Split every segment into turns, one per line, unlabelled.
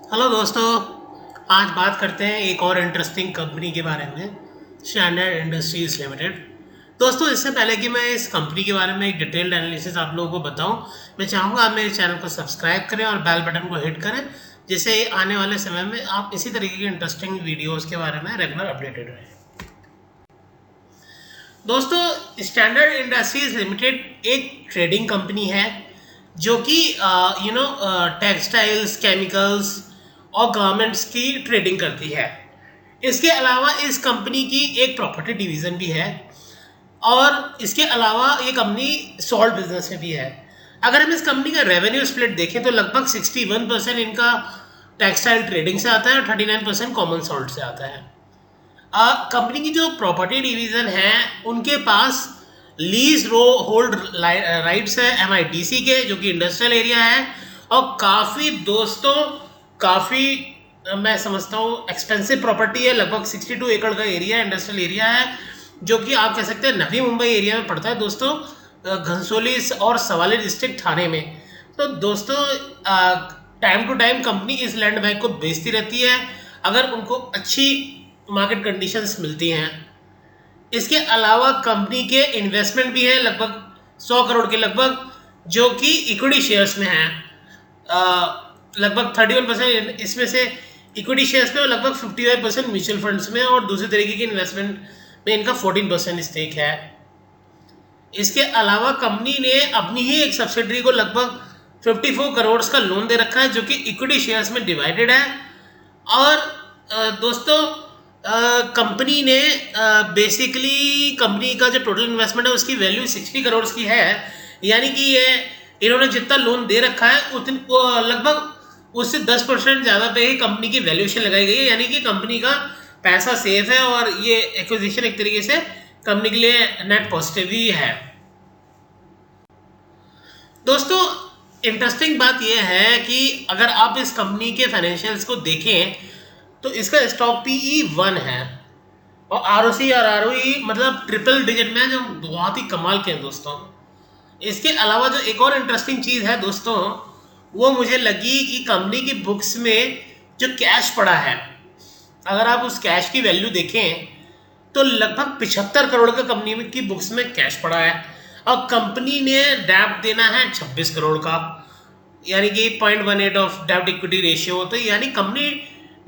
Hello दोस्तों। आज बात करते हैं एक और इंटरेस्टिंग कंपनी के बारे में, स्टैंडर्ड इंडस्ट्रीज लिमिटेड। दोस्तों, इससे पहले कि मैं इस कंपनी के बारे में एक डिटेल्ड एनालिसिस आप लोगों को बताऊं, मैं चाहूँगा आप मेरे चैनल को सब्सक्राइब करें और बेल बटन को हिट करें, जिससे आने वाले समय में आप इसी तरीके की इंटरेस्टिंग वीडियोस के बारे में रेगुलर अपडेटेड रहें। दोस्तों, स्टैंडर्ड इंडस्ट्रीज लिमिटेड एक ट्रेडिंग कंपनी है जो कि टेक्सटाइल्स, केमिकल्स और गारमेंट्स की ट्रेडिंग करती है। इसके अलावा इस कंपनी की एक प्रॉपर्टी डिवीज़न भी है और इसके अलावा ये कंपनी सॉल्ट बिजनेस में भी है। अगर हम इस कंपनी का रेवेन्यू स्प्लिट देखें तो लगभग 61% इनका टेक्सटाइल ट्रेडिंग से आता है और 39% कॉमन सॉल्ट से आता है। कंपनी की जो प्रॉपर्टी डिवीज़न है उनके पास लीज रो होल्ड राइट्स है MIDC के, जो कि इंडस्ट्रियल एरिया है और काफ़ी मैं समझता हूँ एक्सपेंसिव प्रॉपर्टी है। लगभग 62 एकड़ का एरिया इंडस्ट्रियल एरिया है, जो कि आप कह सकते हैं नवी मुंबई एरिया में पड़ता है दोस्तों, घनसोली और सवाली डिस्ट्रिक्ट थाने में। तो दोस्तों, टाइम टू टाइम कंपनी इस लैंड बैंक को बेचती रहती है अगर उनको अच्छी मार्केट कंडीशंस मिलती हैं। इसके अलावा कंपनी के इन्वेस्टमेंट भी है लगभग 100 करोड़ के लगभग, जो कि इक्विटी शेयर्स में है। लगभग 31% इसमें से इक्विटी शेयर्स में और लगभग 55% म्यूचुअल फंड्स में, और दूसरे तरीके के इन्वेस्टमेंट में इनका 14% स्टेक है। इसके अलावा कंपनी ने अपनी ही एक सब्सिडरी को लगभग 54 करोड़ का लोन दे रखा है, जो कि इक्विटी शेयर्स में डिवाइडेड है। और दोस्तों, कंपनी ने बेसिकली कंपनी का जो टोटल इन्वेस्टमेंट है उसकी वैल्यू 60 करोड़ की है। यानी कि ये इन्होंने जितना लोन दे रखा है उतने लगभग उससे 10% ज़्यादा पे ही कंपनी की वैल्यूएशन लगाई गई है। यानी कि कंपनी का पैसा सेफ है और ये एक्विजिशन एक तरीके से कंपनी के लिए नेट पॉजिटिव ही है। दोस्तों, इंटरेस्टिंग बात यह है कि अगर आप इस कंपनी के फाइनेंशियल्स को देखें तो इसका स्टॉक PE 1 है और ROC और ROE मतलब ट्रिपल डिजिट में, जो बहुत ही कमाल के हैं दोस्तों। इसके अलावा जो एक और इंटरेस्टिंग चीज़ है दोस्तों, वो मुझे लगी कि कंपनी की बुक्स में जो कैश पड़ा है, अगर आप उस कैश की वैल्यू देखें तो लगभग 75 करोड़ का कंपनी की बुक्स में कैश पड़ा है और कंपनी ने डेब्ट देना है 26 करोड़ का, यानी कि 0.18 ऑफ डेब्ट इक्विटी रेशियो। तो यानी कंपनी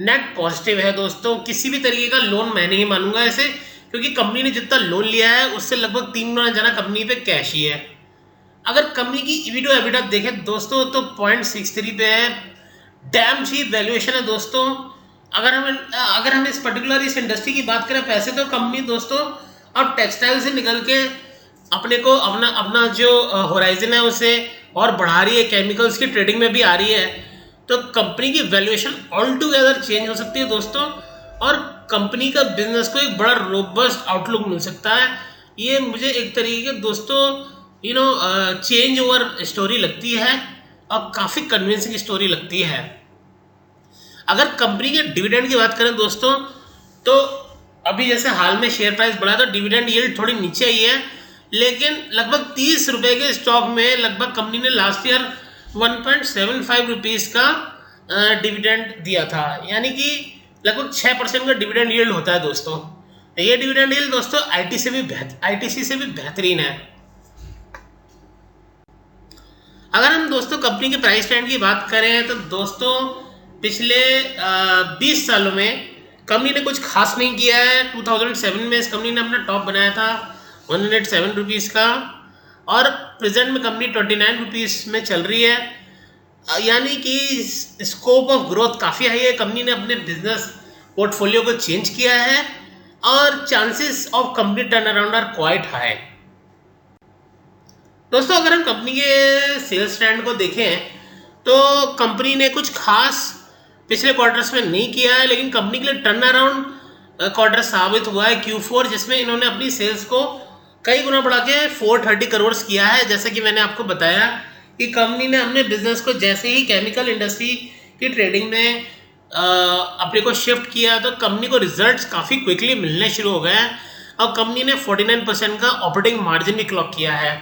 नेट पॉजिटिव है दोस्तों। किसी भी तरीके का लोन मैं नहीं मानूंगा ऐसे, क्योंकि कंपनी ने जितना लोन लिया है उससे लगभग 3 गुना ज़्यादा कंपनी पे कैश ही है। अगर कंपनी की EV to EBITDA देखें दोस्तों तो 0.63 पे है। डैम चीप वैल्यूएशन है दोस्तों। अगर हम इस पर्टिकुलर इस इंडस्ट्री की बात करें, पैसे तो कंपनी दोस्तों अब टेक्सटाइल से निकल के अपने को अपना जो होराइजन है उसे और बढ़ा रही है, केमिकल्स की ट्रेडिंग में भी आ रही है। तो कंपनी की वैल्यूएशन ऑल टुगेदर चेंज हो सकती है दोस्तों, और कंपनी का बिजनेस को एक बड़ा रोबस्ट आउटलुक मिल सकता है। ये मुझे एक तरीके दोस्तों चेंज ओवर स्टोरी लगती है और काफ़ी कन्विंसिंग स्टोरी लगती है। अगर कंपनी के डिविडेंड की बात करें दोस्तों, तो अभी जैसे हाल में शेयर प्राइस बढ़ा तो डिविडेंड यील्ड थोड़ी नीचे आई है, लेकिन लगभग 30 रुपये के स्टॉक में लगभग कंपनी ने लास्ट ईयर 1.75 रुपीज़ का डिविडेंड दिया था। यानी कि लगभग 6% का डिविडेंड यील्ड होता है दोस्तों। ये डिविडेंड यील्ड दोस्तों ITC से भी बेहतरीन है। अगर हम दोस्तों कंपनी के प्राइस ट्रेंड की बात करें तो दोस्तों पिछले 20 सालों में कंपनी ने कुछ खास नहीं किया है। 2007 में इस कंपनी ने अपना टॉप बनाया था 107 रुपीज़ का, और प्रेजेंट में कंपनी 29 रुपीज़ में चल रही है। यानी कि स्कोप ऑफ ग्रोथ काफ़ी हाई है। कंपनी ने अपने बिजनेस पोर्टफोलियो को चेंज किया है और chances of company turnaround are quite high. दोस्तों, अगर हम कंपनी के सेल्स ट्रेंड को देखें तो कंपनी ने कुछ खास पिछले क्वार्टर्स में नहीं किया है, लेकिन कंपनी के लिए टर्न अराउंड क्वार्टर साबित हुआ है Q4, जिसमें इन्होंने अपनी सेल्स को कई गुना बढ़ा के 430 करोड़ किया है। जैसे कि मैंने आपको बताया कि कंपनी ने अपने बिजनेस को जैसे ही केमिकल इंडस्ट्री की ट्रेडिंग में अपने को शिफ्ट किया तो कंपनी को रिजल्ट्स काफ़ी क्विकली मिलने शुरू हो गए हैं और कंपनी ने 49% का ऑपरेटिंग मार्जिन भी क्लॉक किया है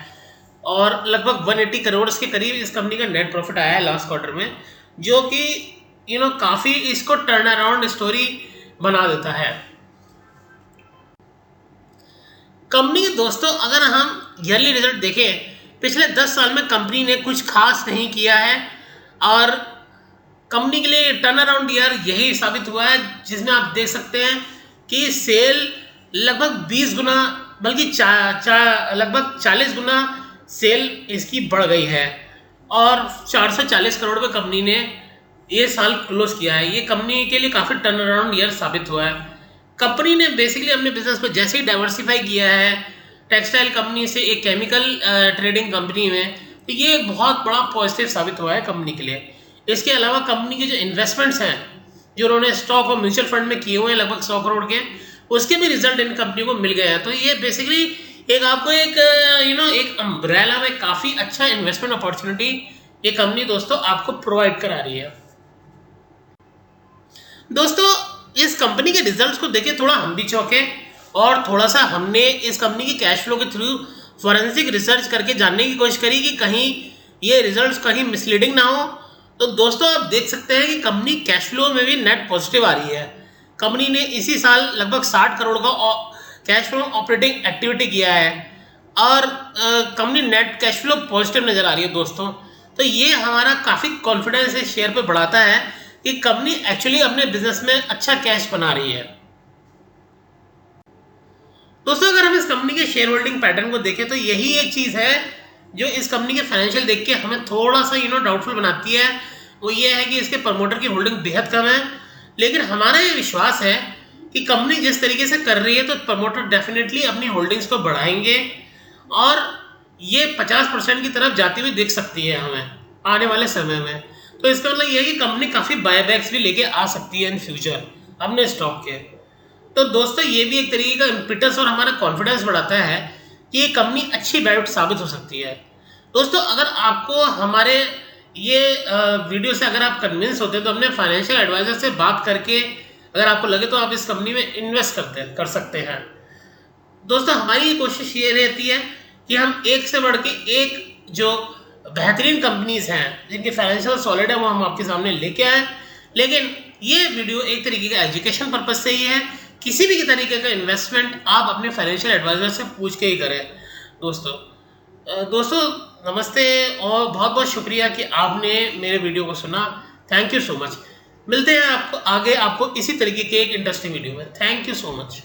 और लगभग 180 करोड़ के करीब इस कंपनी का नेट प्रॉफिट आया है लास्ट क्वार्टर में, जो कि काफ़ी इसको टर्न अराउंड स्टोरी बना देता है। कंपनी के दोस्तों अगर हम ईयरली रिजल्ट देखें, पिछले 10 साल में कंपनी ने कुछ खास नहीं किया है और कंपनी के लिए टर्न अराउंड ईयर यही साबित हुआ है, जिसमें आप देख सकते हैं कि सेल लगभग 20 गुना बल्कि लगभग 40 गुना सेल इसकी बढ़ गई है और 440 करोड़ में कंपनी ने ये साल क्लोज किया है। ये कंपनी के लिए काफ़ी टर्न अराउंड ईयर साबित हुआ है। कंपनी ने बेसिकली अपने बिजनेस को जैसे ही डाइवर्सिफाई किया है टेक्सटाइल कंपनी से एक केमिकल ट्रेडिंग कंपनी में, तो ये एक बहुत बड़ा पॉजिटिव साबित हुआ है कंपनी के लिए। इसके अलावा कंपनी के जो इन्वेस्टमेंट्स हैं जो उन्होंने स्टॉक और म्यूचुअल फंड में किए हुए हैं लगभग 100 करोड़ के, उसके भी रिजल्ट इन कंपनी को मिल गए हैं। तो ये बेसिकली एक आपको एक अम्ब्रेला में काफ़ी अच्छा इन्वेस्टमेंट अपॉर्चुनिटी ये कंपनी दोस्तों आपको प्रोवाइड करा रही है। दोस्तों इस कंपनी के रिजल्ट्स को देखे थोड़ा हम भी चौंके और थोड़ा सा हमने इस कंपनी की कैश फ्लो के थ्रू फॉरेंसिक रिसर्च करके जानने की कोशिश करी कि कहीं ये रिजल्ट्स कहीं मिसलीडिंग ना हो। तो दोस्तों आप देख सकते हैं कि कंपनी कैश फ्लो में भी नेट पॉजिटिव आ रही है। कंपनी ने इसी साल लगभग 60 करोड़ का कैश फ्लो ऑपरेटिंग एक्टिविटी किया है और company net cash flow positive नज़र आ रही है दोस्तों। तो ये हमारा काफ़ी कॉन्फिडेंस इस शेयर पे बढ़ाता है कि कंपनी एक्चुअली अपने बिजनेस में अच्छा कैश बना रही है। दोस्तों अगर हम इस कंपनी के शेयर होल्डिंग पैटर्न को देखें तो यही एक चीज़ है जो इस कंपनी के फाइनेंशियल देख के हमें थोड़ा सा डाउटफुल बनाती है। वो ये है कि इसके प्रमोटर की होल्डिंग बेहद कम है, लेकिन हमारा ये विश्वास है कि कंपनी जिस तरीके से कर रही है तो प्रमोटर डेफिनेटली अपनी होल्डिंग्स को बढ़ाएंगे और ये 50% की तरफ जाती हुई दिख सकती है हमें आने वाले समय में। तो इसका मतलब ये है कि कंपनी काफ़ी बायबैक्स भी लेके आ सकती है इन फ्यूचर अपने स्टॉक के। तो दोस्तों ये भी एक तरीके का इम्पिटस और हमारा कॉन्फिडेंस बढ़ाता है कि ये कंपनी अच्छी बैट साबित हो सकती है। दोस्तों अगर आपको हमारे ये वीडियो से अगर आप कन्विंस होते हैं तो अपने फाइनेंशियल एडवाइजर से बात करके अगर आपको लगे तो आप इस कंपनी में इन्वेस्ट कर सकते हैं। दोस्तों हमारी कोशिश ये रहती है कि हम एक से बढ़ के एक जो बेहतरीन कंपनीज हैं जिनके फाइनेंशियल सॉलिड है वो हम आपके सामने लेके आए। लेकिन ये वीडियो एक तरीके का एजुकेशन पर्पज से ही है, किसी भी तरीके का इन्वेस्टमेंट आप अपने फाइनेंशियल एडवाइजर से पूछ के ही करें। दोस्तों नमस्ते और बहुत बहुत शुक्रिया कि आपने मेरे वीडियो को सुना। Thank you so much. मिलते हैं आपको आगे इसी तरीके के एक इंटरेस्टिंग वीडियो में। Thank you so much.